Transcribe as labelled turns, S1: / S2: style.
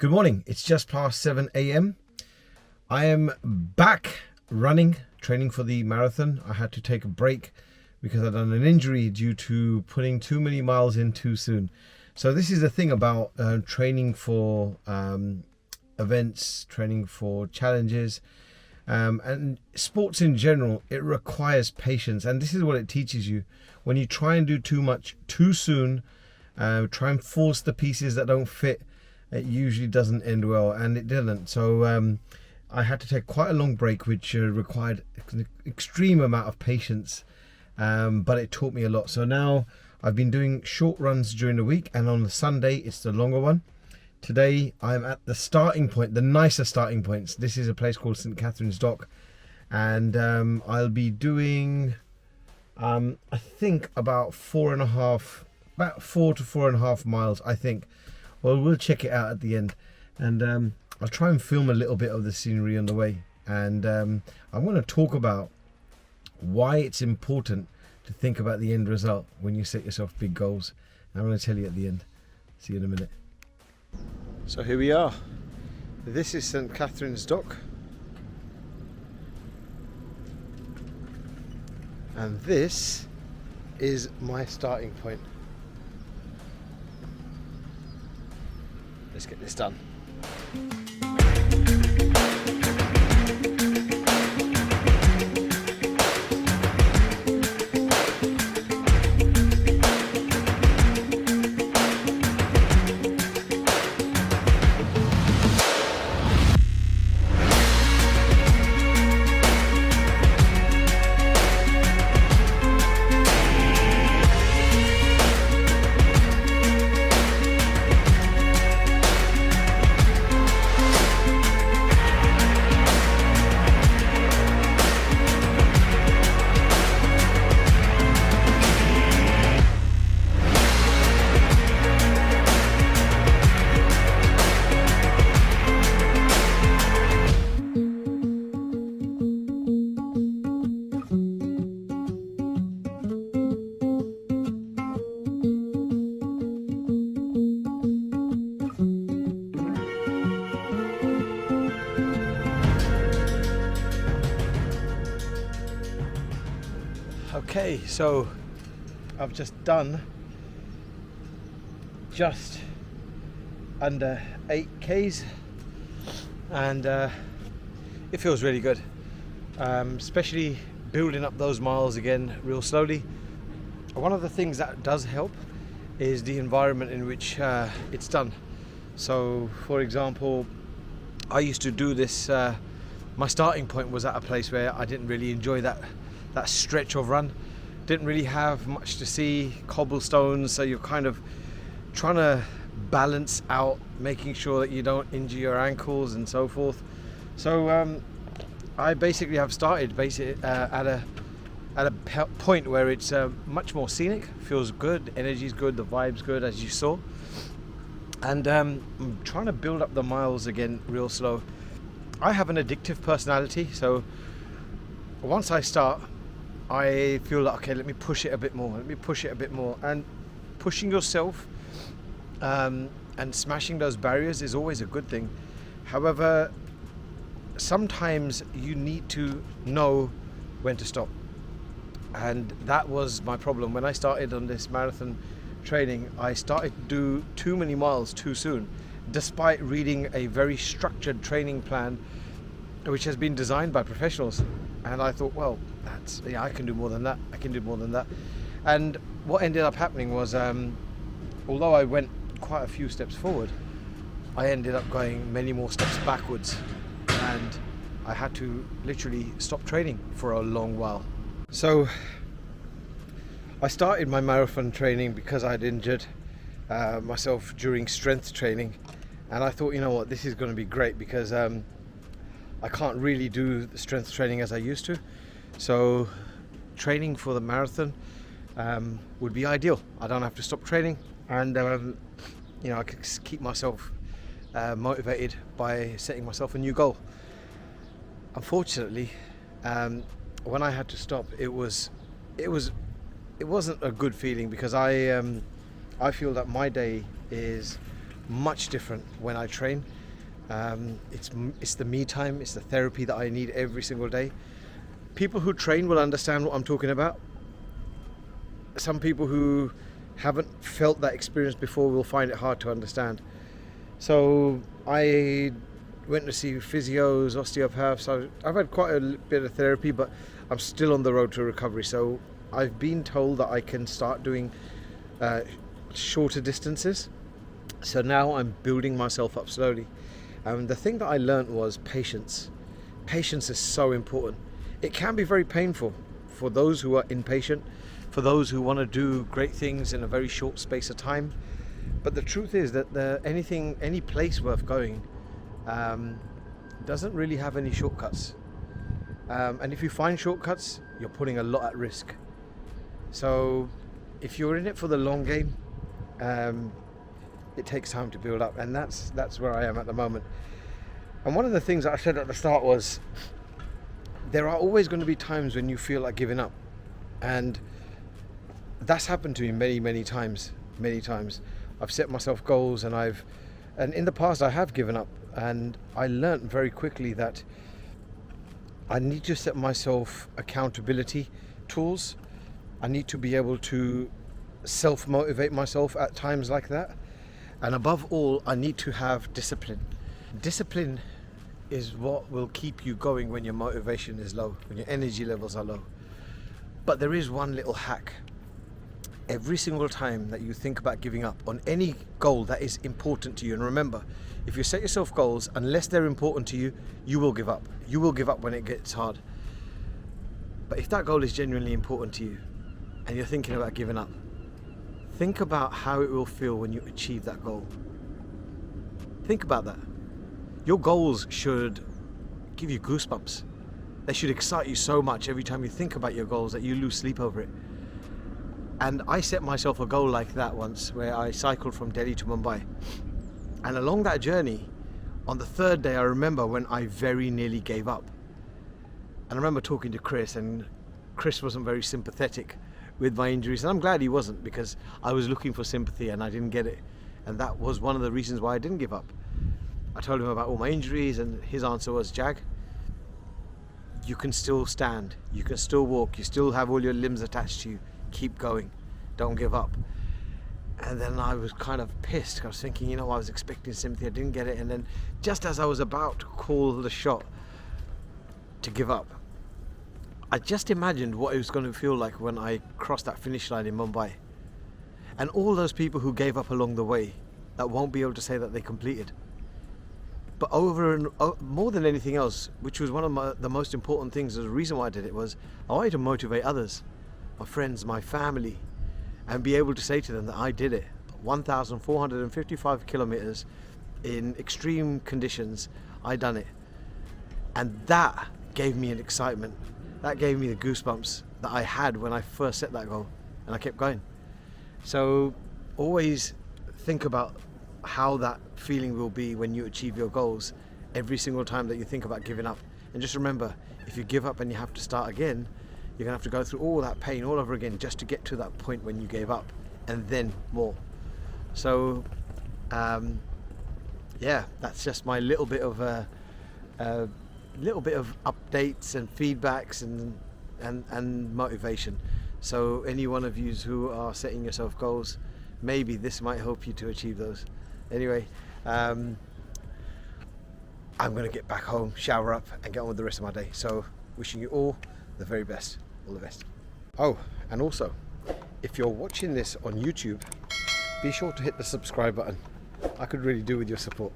S1: Good morning. It's just past 7 a.m. I am back running, training for the marathon. I had to take a break because I'd done an injury due to putting too many miles in too soon. So this is the thing about training for events, training for challenges, and sports in general. It requires patience, and this is what it teaches you. When you try and do too much too soon, try and force the pieces that don't fit, it usually doesn't end well, and it didn't. So I had to take quite a long break, which required an extreme amount of patience, but it taught me a lot. So now I've been doing short runs during the week, and on the Sunday it's the longer one. Today I'm at the starting point, the nicer starting points. This is a place called St. Catherine's Dock, and I'll be doing I think about 4 to 4.5 miles, I think. Well, we'll check it out at the end, and I'll try and film a little bit of the scenery on the way, and I'm going to talk about why it's important to think about the end result when you set yourself big goals. And I'm going to tell you at the end. See you in a minute. So here we are. This is St. Catherine's Dock, and this is my starting point. Let's get this done. Okay, so I've just done just under 8Ks, and it feels really good, especially building up those miles again real slowly. One of the things that does help is the environment in which it's done. So for example, I used to do this, my starting point was at a place where I didn't really enjoy that stretch of run. Didn't really have much to see, cobblestones, so you're kind of trying to balance out, making sure that you don't injure your ankles and so forth. So I basically have started at a point where it's much more scenic, feels good, energy's good, the vibe's good, as you saw, and I'm trying to build up the miles again real slow. I have an addictive personality, so once I start, I feel like, okay, let me push it a bit more, and pushing yourself and smashing those barriers is always a good thing. However, sometimes you need to know when to stop, and that was my problem. When I started on this marathon training, I started to do too many miles too soon, despite reading a very structured training plan which has been designed by professionals. And I thought, well, I can do more than that. And what ended up happening was, although I went quite a few steps forward, I ended up going many more steps backwards, and I had to literally stop training for a long while. So I started my marathon training because I'd injured myself during strength training, and I thought, you know what, this is going to be great because I can't really do the strength training as I used to. So training for the marathon would be ideal. I don't have to stop training, and I could keep myself motivated by setting myself a new goal. Unfortunately, when I had to stop, it wasn't a good feeling, because I feel that my day is much different when I train. It's the me time, it's the therapy that I need every single day. People who train will understand what I'm talking about. Some people who haven't felt that experience before will find it hard to understand. So I went to see physios, osteopaths. I've had quite a bit of therapy, but I'm still on the road to recovery. So I've been told that I can start doing shorter distances. So now I'm building myself up slowly. The thing that I learned was patience. Patience is so important. It can be very painful for those who are impatient, for those who want to do great things in a very short space of time. But the truth is that any place worth going doesn't really have any shortcuts. And if you find shortcuts, you're putting a lot at risk. So if you're in it for the long game, it takes time to build up, and that's where I am at the moment. And one of the things that I said at the start was, there are always going to be times when you feel like giving up, and that's happened to me many times. I've set myself goals, and in the past I have given up, and I learned very quickly that I need to set myself accountability tools. I need to be able to self-motivate myself at times like that. And above all, I need to have discipline. Discipline is what will keep you going when your motivation is low, when your energy levels are low. But there is one little hack. Every single time that you think about giving up on any goal that is important to you, and remember, if you set yourself goals, unless they're important to you, you will give up. You will give up when it gets hard. But if that goal is genuinely important to you, and you're thinking about giving up, think about how it will feel when you achieve that goal. Think about that. Your goals should give you goosebumps. They should excite you so much every time you think about your goals that you lose sleep over it. And I set myself a goal like that once, where I cycled from Delhi to Mumbai. And along that journey, on the third day, I remember when I very nearly gave up. And I remember talking to Chris, and Chris wasn't very sympathetic with my injuries, and I'm glad he wasn't, because I was looking for sympathy and I didn't get it. And that was one of the reasons why I didn't give up. I told him about all my injuries, and his answer was, Jag, you can still stand, you can still walk, you still have all your limbs attached to you. Keep going, don't give up. And then I was kind of pissed. I was thinking, I was expecting sympathy, I didn't get it. And then just as I was about to call the shot to give up, I just imagined what it was going to feel like when I crossed that finish line in Mumbai. And all those people who gave up along the way that won't be able to say that they completed. But more than anything else, which was one of the most important things, the reason why I did it was I wanted to motivate others, my friends, my family, and be able to say to them that I did it. 1,455 kilometers in extreme conditions, I done it. And that gave me an excitement. That gave me the goosebumps that I had when I first set that goal, and I kept going. So always think about how that feeling will be when you achieve your goals every single time that you think about giving up. And just remember, if you give up and you have to start again, you're gonna have to go through all that pain all over again just to get to that point when you gave up, and then more. So yeah, that's just my little bit of updates and feedbacks and motivation. So any one of you who are setting yourself goals, maybe this might help you to achieve those. Anyway, I'm going to get back home, shower up, and get on with the rest of my day. So wishing you all the very best. All the best. Oh, and also, if you're watching this on YouTube, be sure to hit the subscribe button. I could really do with your support.